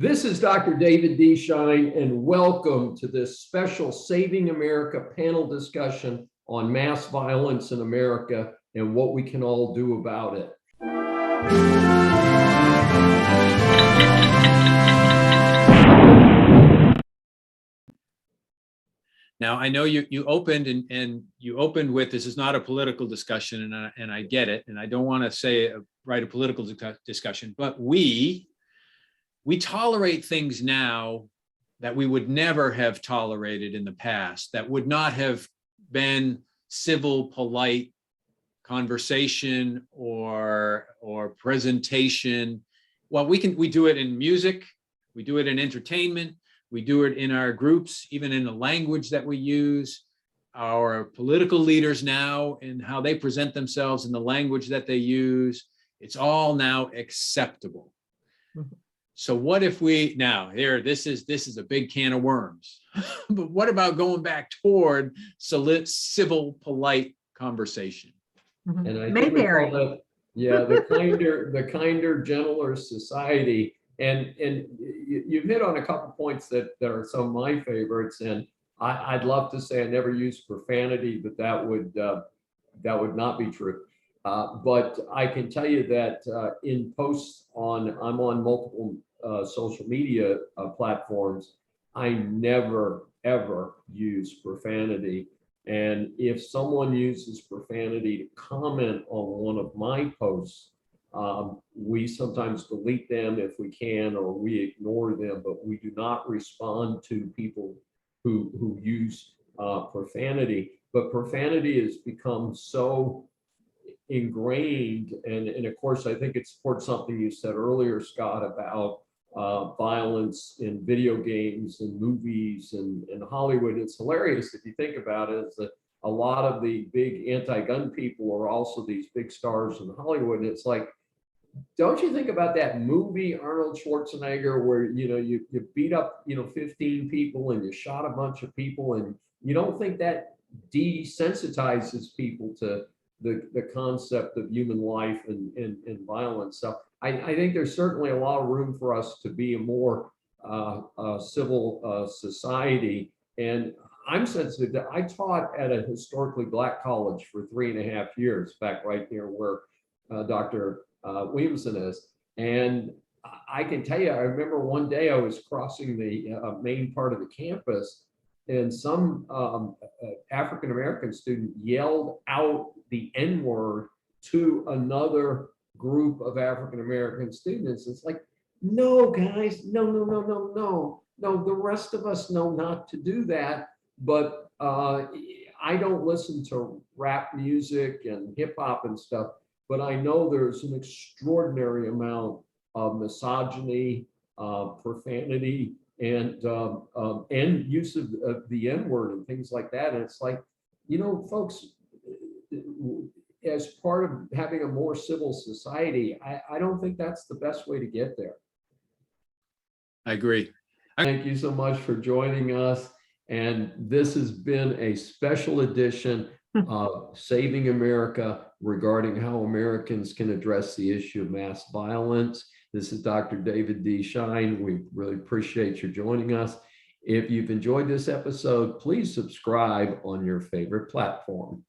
This is Dr. David D. Shine, and welcome to this special Saving America panel discussion on mass violence in America and what we can all do about it. Now, I know you opened and you opened with, this is not a political discussion, and I get it, and I don't want to say a political discussion, but we tolerate things now that we would never have tolerated in the past, that would not have been civil, polite conversation or presentation. Well, we do it in music, we do it in entertainment, we do it in our groups, even in the language that we use. Our political leaders now and how they present themselves in the language that they use, it's all now acceptable. Mm-hmm. So what if we now here, this is a big can of worms, but what about going back toward civil, polite conversation? Mm-hmm. And I think we call that, the kinder, gentler society. And you've hit on a couple points that are some of my favorites, and I'd love to say I never use profanity, but that would not be true. But I can tell you that in posts I'm on multiple social media platforms, I never ever use profanity. And if someone uses profanity to comment on one of my posts, we sometimes delete them if we can, or we ignore them, but we do not respond to people who use profanity. But profanity has become so ingrained, and of course, I think it supports something you said earlier, Scott, about violence in video games and movies and Hollywood. It's hilarious if you think about it, is that a lot of the big anti-gun people are also these big stars in Hollywood. And it's like, don't you think about that movie, Arnold Schwarzenegger, where, you beat up, 15 people and you shot a bunch of people, and you don't think that desensitizes people to the concept of human life and violence. So I think there's certainly a lot of room for us to be a more civil society. And I'm sensitive that I taught at a historically Black college for 3.5 years, back right near where Dr. Williamson is. And I can tell you, I remember one day I was crossing the main part of the campus, and some African-American student yelled out the N-word to another group of African-American students. It's like, no, guys, no. The rest of us know not to do that. But I don't listen to rap music and hip hop and stuff, but I know there's an extraordinary amount of misogyny, profanity, and use of the N-word and things like that. And it's like, folks, as part of having a more civil society, I don't think that's the best way to get there. I agree. Thank you so much for joining us. And this has been a special edition of Saving America regarding how Americans can address the issue of mass violence. This is Dr. David D. Shine. We really appreciate you joining us. If you've enjoyed this episode, please subscribe on your favorite platform.